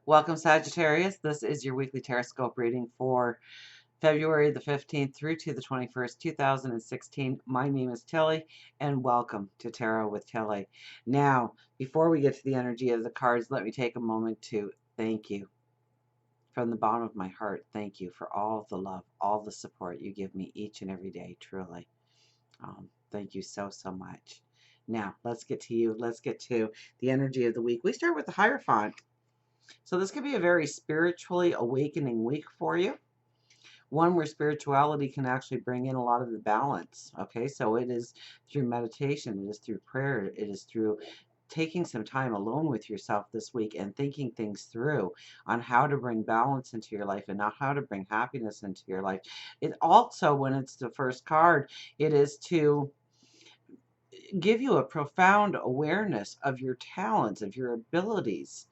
Welcome, Sagittarius. This is your weekly Teroscope reading for February the 15th through to the 21st, 2016. My name is Tilly, and welcome to Tarot with Tilly. Now, before we get to the energy of the cards, let me take a moment to thank you from the bottom of my heart. Thank you for all the love, all the support you give me each and every day, truly. Thank you so, so much. Now, let's get to you. Let's get to the energy of the week. We start with the Hierophant. So this could be a very spiritually awakening week for you. One where spirituality can actually bring in a lot of the balance. Okay, so it is through meditation, it is through prayer, it is through taking some time alone with yourself this week and thinking things through on how to bring balance into your life and not how to bring happiness into your life. It also, when it's the first card, it is to give you a profound awareness of your talents, of your abilities,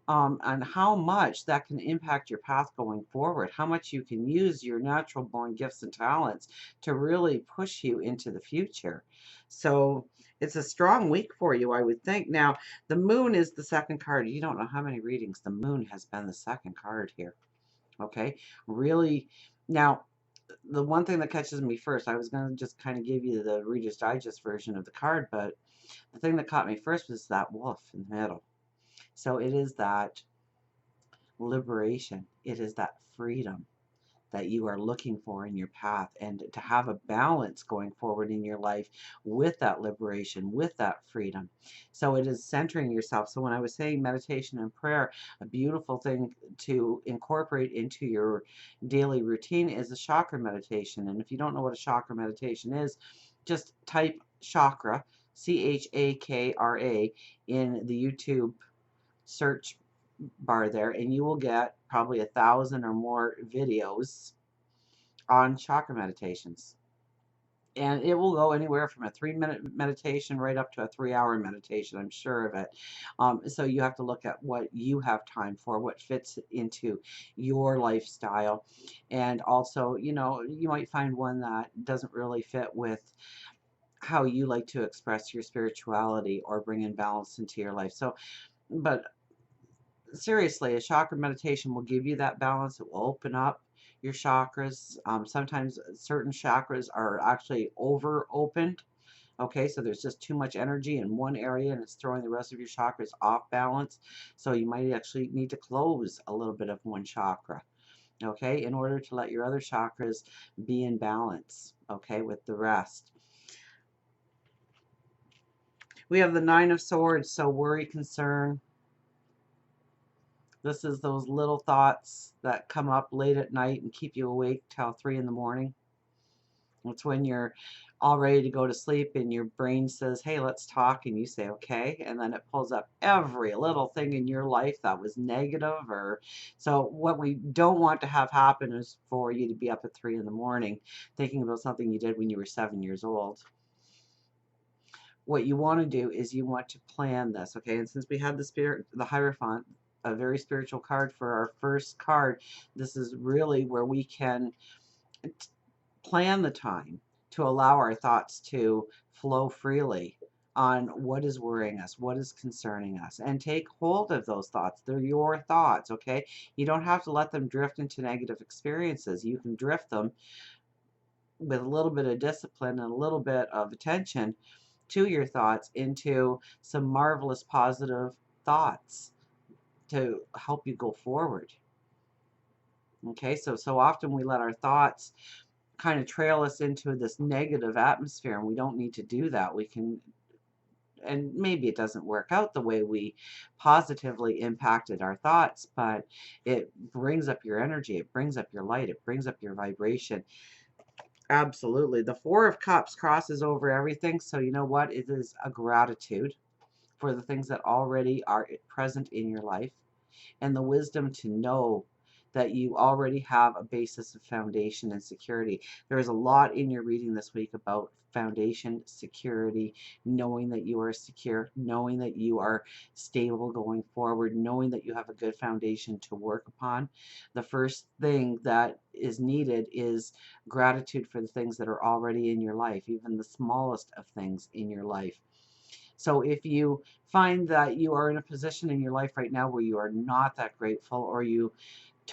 and how much that can impact your path going forward, how much you can use your natural born gifts and talents to really push you into the future. So it's a strong week for you, I would think. Now, the moon is the second card. You don't know how many readings the moon has been the second card here. Okay, really. Now, the one thing that catches me first, I was going to just kind of give you the Reader's Digest version of the card, but the thing that caught me first was that wolf in the middle. So it is that liberation. It is that freedom that you are looking for in your path, and to have a balance going forward in your life with that liberation, with that freedom. So it is centering yourself. So when I was saying meditation and prayer, a beautiful thing to incorporate into your daily routine is a chakra meditation. And if you don't know what a chakra meditation is, just type chakra, Chakra, in the YouTube search bar there, and you will get probably 1,000 or more videos on chakra meditations. And it will go anywhere from a 3-minute meditation right up to a 3-hour meditation. I'm sure of it. So you have to look at what you have time for, what fits into your lifestyle. And also, you know, you might find one that doesn't really fit with how you like to express your spirituality or bring in balance into your life. So, but seriously, a chakra meditation will give you that balance. It will open up your chakras. Sometimes certain chakras are actually over opened. Okay, so there's just too much energy in one area and it's throwing the rest of your chakras off balance. So you might actually need to close a little bit of one chakra, okay, in order to let your other chakras be in balance, okay, with the rest. We have the Nine of Swords, so worry, concern. This is those little thoughts that come up late at night and keep you awake till 3 in the morning. It's when you're all ready to go to sleep and your brain says, hey, let's talk, and you say, okay, and then it pulls up every little thing in your life that was negative. Or so what we don't want to have happen is for you to be up at 3 in the morning thinking about something you did when you were 7 years old. What you want to do is you want to plan this, okay? And since we had the Hierophant, a very spiritual card for our first card, this is really where we can plan the time to allow our thoughts to flow freely on what is worrying us, what is concerning us, and take hold of those thoughts. They're your thoughts, okay? You don't have to let them drift into negative experiences. You can drift them with a little bit of discipline and a little bit of attention to your thoughts into some marvelous positive thoughts to help you go forward. Okay, so often we let our thoughts kind of trail us into this negative atmosphere, and we don't need to do that. We can, and maybe it doesn't work out the way we positively impacted our thoughts, but it brings up your energy, it brings up your light, it brings up your vibration. Absolutely. The Four of Cups crosses over everything. So you know what? It is a gratitude for the things that already are present in your life, and the wisdom to know that you already have a basis of foundation and security. There is a lot in your reading this week about foundation, security, knowing that you are secure, knowing that you are stable going forward, knowing that you have a good foundation to work upon. The first thing that is needed is gratitude for the things that are already in your life, even the smallest of things in your life. So if you find that you are in a position in your life right now where you are not that grateful, or you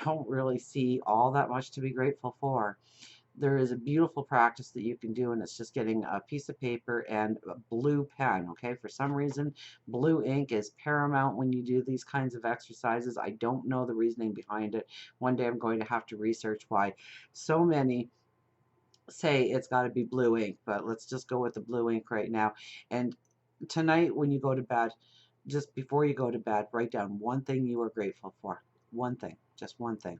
don't really see all that much to be grateful for, there is a beautiful practice that you can do, and it's just getting a piece of paper and a blue pen. Okay, for some reason blue ink is paramount when you do these kinds of exercises. I don't know the reasoning behind it. One day I'm going to have to research why so many say it's got to be blue ink, but let's just go with the blue ink right now. And tonight when you go to bed, just before you go to bed, write down one thing you are grateful for. One thing, just one thing.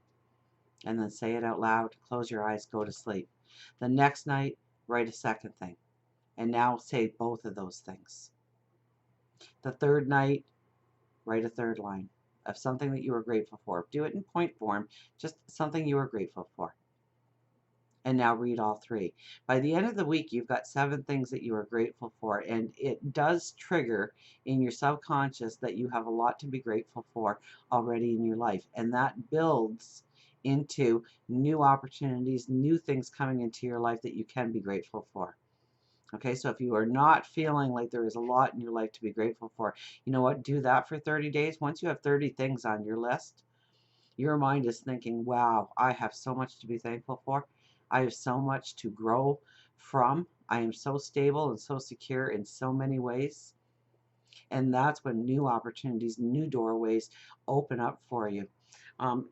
And then say it out loud, close your eyes, go to sleep. The next night, write a second thing. And now say both of those things. The third night, write a third line of something that you are grateful for. Do it in point form, just something you are grateful for. And now read all three. By the end of the week, you've got 7 things that you are grateful for, and it does trigger in your subconscious that you have a lot to be grateful for already in your life, and that builds into new opportunities, new things coming into your life that you can be grateful for. Okay, so if you are not feeling like there is a lot in your life to be grateful for, you know what? Do that for 30 days. Once you have 30 things on your list, your mind is thinking, wow, I have so much to be thankful for. I have so much to grow from. I am so stable and so secure in so many ways. And that's when new opportunities, new doorways open up for you.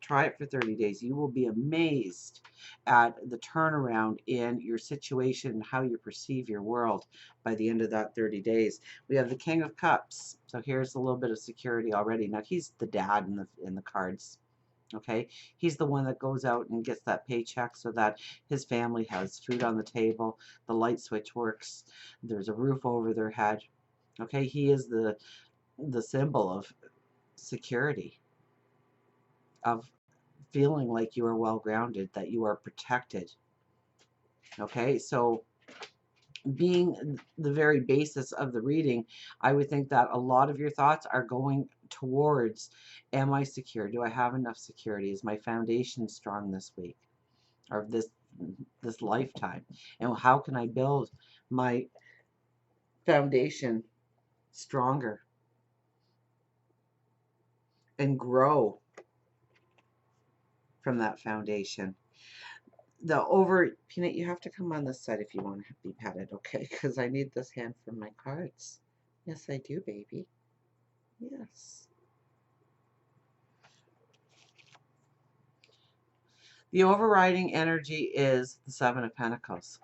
Try it for 30 days. You will be amazed at the turnaround in your situation and how you perceive your world by the end of that 30 days. We have the King of Cups. So here's a little bit of security already. Now he's the dad in the cards. Okay, he's the one that goes out and gets that paycheck so that his family has food on the table, the light switch works, there's a roof over their head. Okay, he is the symbol of security, of feeling like you are well grounded, that you are protected. Okay, so being the very basis of the reading, I would think that a lot of your thoughts are going towards, am I secure? Do I have enough security? Is my foundation strong this week or this lifetime? And how can I build my foundation stronger and grow from that foundation? Peanut, you have to come on this side if you want to be petted, okay? Because I need this hand for my cards. Yes, I do, baby. Yes. The overriding energy is the Seven of Pentacles.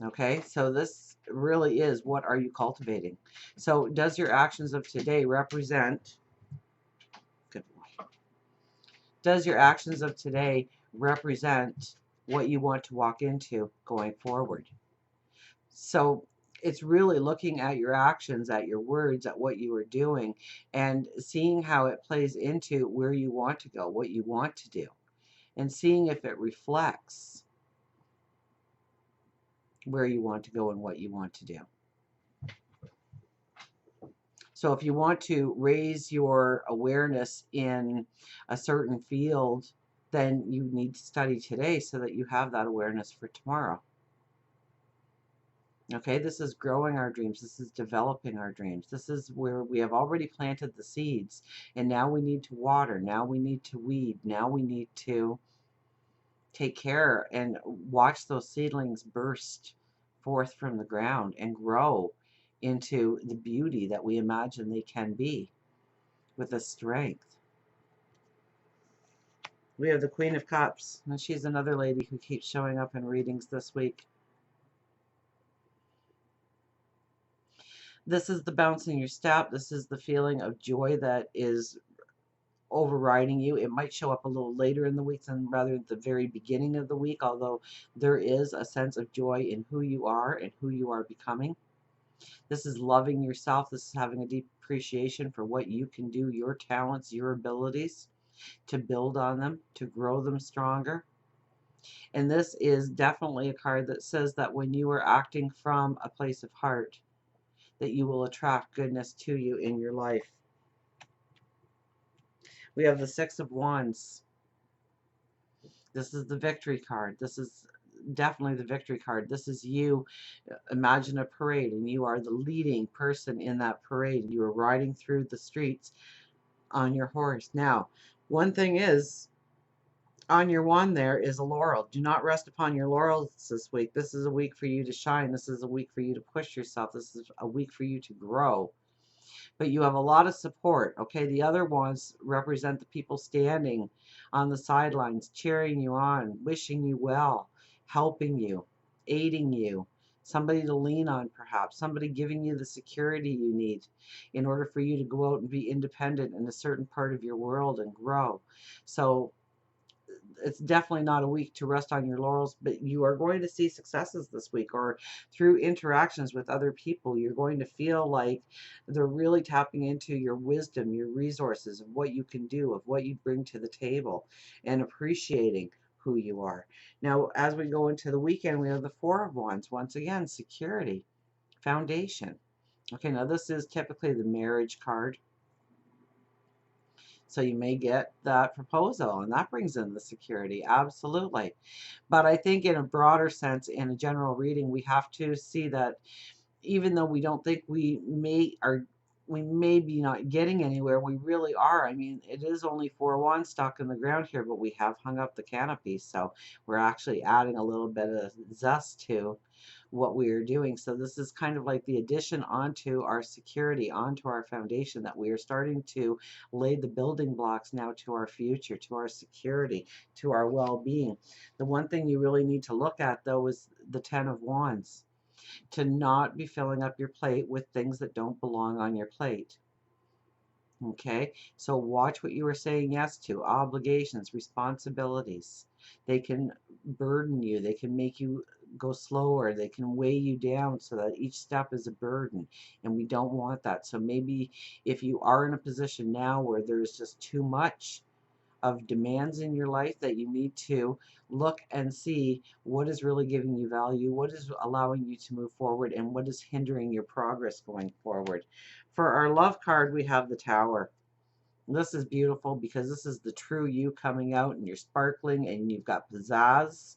Okay, so this really is, what are you cultivating? So does your actions of today represent, good boy, does your actions of today represent what you want to walk into going forward? So it's really looking at your actions, at your words, at what you are doing, and seeing how it plays into where you want to go, what you want to do, and seeing if it reflects where you want to go and what you want to do. So if you want to raise your awareness in a certain field, then you need to study today so that you have that awareness for tomorrow. Okay, this is growing our dreams. This is developing our dreams. This is where we have already planted the seeds, and now we need to water. Now we need to weed. Now we need to take care and watch those seedlings burst forth from the ground and grow into the beauty that we imagine they can be with the strength. We have the Queen of Cups, and she's another lady who keeps showing up in readings this week. This is the bounce in your step. This is the feeling of joy that is overriding you. It might show up a little later in the week than rather at the very beginning of the week, although there is a sense of joy in who you are and who you are becoming. This is loving yourself. This is having a deep appreciation for what you can do, your talents, your abilities, to build on them, to grow them stronger. And this is definitely a card that says that when you are acting from a place of heart, that you will attract goodness to you in your life. We have the Six of Wands. This is the victory card. This is definitely the victory card. This is you. Imagine a parade, and you are the leading person in that parade. You are riding through the streets on your horse. Now, one thing is, on your wand there is a laurel. Do not rest upon your laurels this week. This is a week for you to shine. This is a week for you to push yourself. This is a week for you to grow. But you have a lot of support. Okay, the other ones represent the people standing on the sidelines, cheering you on, wishing you well, helping you, aiding you, somebody to lean on, perhaps somebody giving you the security you need in order for you to go out and be independent in a certain part of your world and grow. So it's definitely not a week to rest on your laurels, but you are going to see successes this week, or through interactions with other people, you're going to feel like they're really tapping into your wisdom, your resources, of what you can do, of what you bring to the table, and appreciating who you are. Now, as we go into the weekend, we have the Four of Wands. Once again, security, foundation. Okay, now this is typically the marriage card. So you may get that proposal, and that brings in the security. Absolutely. But I think in a broader sense, in a general reading, we have to see that even though we don't think we may be not getting anywhere, we really are. I mean, it is only 4 wands stuck in the ground here, but we have hung up the canopy, so we're actually adding a little bit of zest to what we are doing. So this is kind of like the addition onto our security, onto our foundation, that we are starting to lay the building blocks now to our future, to our security, to our well-being. The one thing you really need to look at, though, is the 10 of Wands, to not be filling up your plate with things that don't belong on your plate. Okay, so watch what you are saying yes to. Obligations, responsibilities. They can burden you. They can make you go slower. They can weigh you down so that each step is a burden. And we don't want that. So maybe if you are in a position now where there's just too much of demands in your life, that you need to look and see what is really giving you value, what is allowing you to move forward, and what is hindering your progress going forward. For our love card, we have the Tower. This is beautiful because this is the true you coming out, and you're sparkling and you've got pizzazz.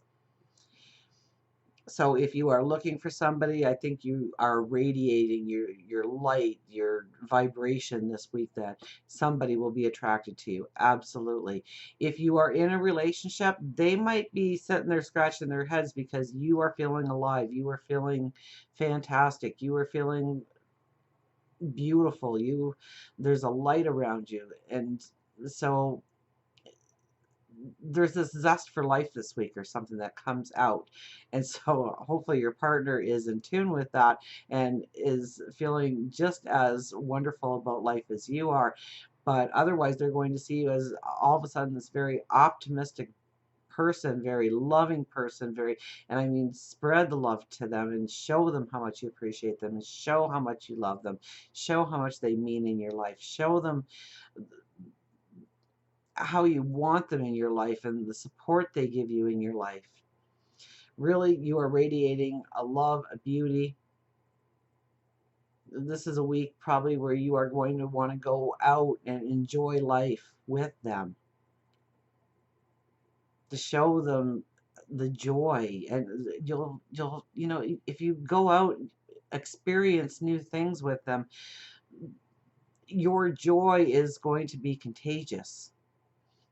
So if you are looking for somebody, I think you are radiating your light, your vibration this week, that somebody will be attracted to you. Absolutely. If you are in a relationship, they might be sitting there scratching their heads because you are feeling alive. You are feeling fantastic. You are feeling beautiful. There's a light around you. And so there's this zest for life this week, or something that comes out. And so hopefully your partner is in tune with that and is feeling just as wonderful about life as you are. But otherwise, they're going to see you as all of a sudden this very optimistic person, very loving person, and I mean, spread the love to them and show them how much you appreciate them, and show how much you love them, show how much they mean in your life, show them how you want them in your life and the support they give you in your life. Really, you are radiating a love, a beauty. This is a week probably where you are going to want to go out and enjoy life with them, to show them the joy. And if you go out, experience new things with them, your joy is going to be contagious.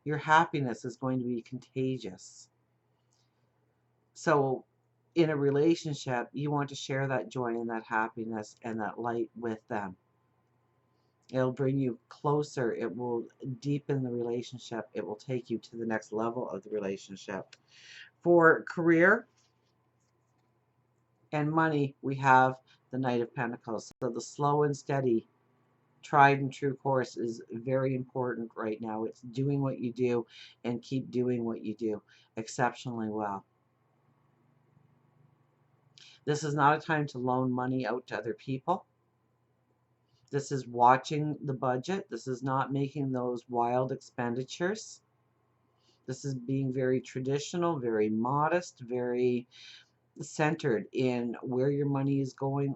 Your happiness is going to be contagious. So in a relationship, you want to share that joy and that happiness and that light with them. It'll bring you closer. It will deepen the relationship. It will take you to the next level of the relationship. For career and money, we have the Knight of Pentacles. So the slow and steady, tried and true course is very important right now. It's doing what you do and keep doing what you do exceptionally well. This is not a time to loan money out to other people. This is watching the budget. This is not making those wild expenditures. This is being very traditional, very modest, very centered in where your money is going,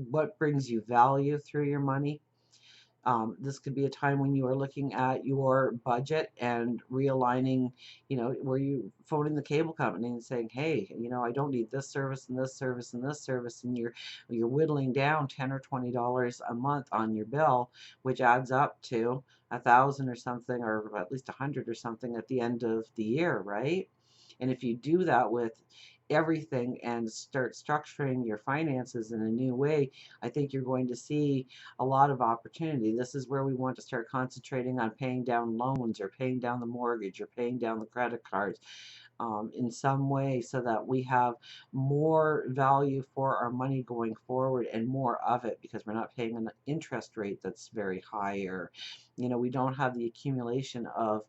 what brings you value through your money. This could be a time when you are looking at your budget and realigning, where you phoning the cable company and saying, hey, I don't need this service and this service and this service, and you're whittling down $10 or $20 a month on your bill, which adds up to 1,000 or something, or at least 100 or something at the end of the year, right? And if you do that with everything and start structuring your finances in a new way, I think you're going to see a lot of opportunity. This is where we want to start concentrating on paying down loans, or paying down the mortgage, or paying down the credit cards, in some way, so that we have more value for our money going forward, and more of it, because we're not paying an interest rate that's very high, or we don't have the accumulation of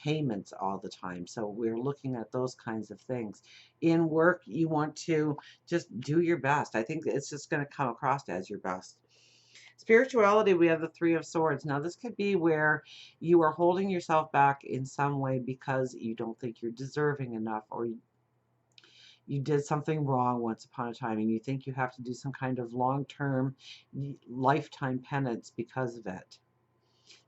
payments all the time. So we're looking at those kinds of things. In work, you want to just do your best. I think it's just going to come across as your best. Spirituality, we have the Three of Swords. Now, this could be where you are holding yourself back in some way because you don't think you're deserving enough, or you did something wrong once upon a time, and you think you have to do some kind of long-term, lifetime penance because of it.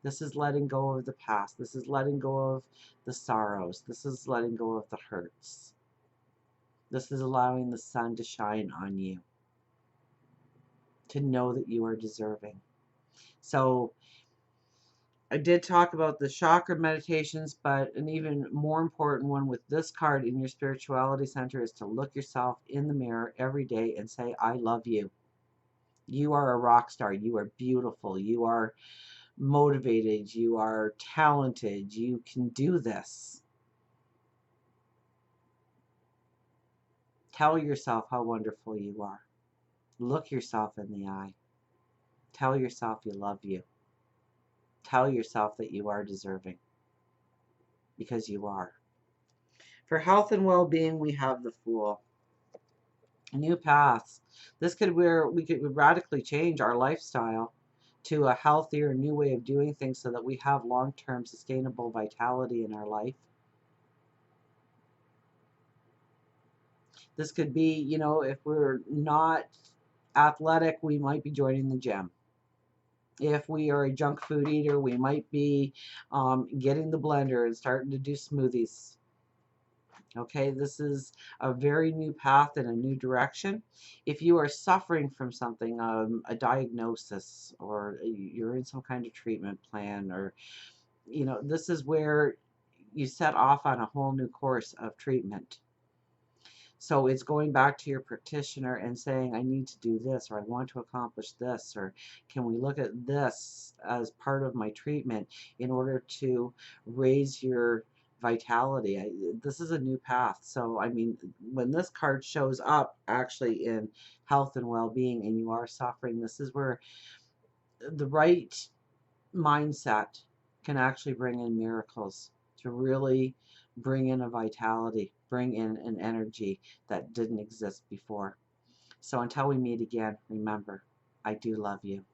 This is letting go of the past. This is letting go of the sorrows. This is letting go of the hurts. This is allowing the sun to shine on you, to know that you are deserving. So I did talk about the chakra meditations, but an even more important one with this card in your spirituality center is to look yourself in the mirror every day and say, I love you. You are a rock star. You are beautiful. You are motivated. You are talented. You can do this. Tell yourself how wonderful you are. Look yourself in the eye. Tell yourself you love you. Tell yourself that you are deserving, because you are. For health and well-being, we have the Fool. New paths. This could where we could radically change our lifestyle to a healthier, new way of doing things, so that we have long-term sustainable vitality in our life. This could be, if we're not athletic, we might be joining the gym. If we are a junk food eater, we might be getting the blender and starting to do smoothies. Okay, this is a very new path and a new direction. If you are suffering from something, a diagnosis, or you're in some kind of treatment plan, or, this is where you set off on a whole new course of treatment. So it's going back to your practitioner and saying, I need to do this, or I want to accomplish this, or can we look at this as part of my treatment in order to raise your vitality. This is a new path. So, I mean, when this card shows up actually in health and well-being, and you are suffering, this is where the right mindset can actually bring in miracles, to really bring in a vitality, bring in an energy that didn't exist before. So until we meet again, remember, I do love you.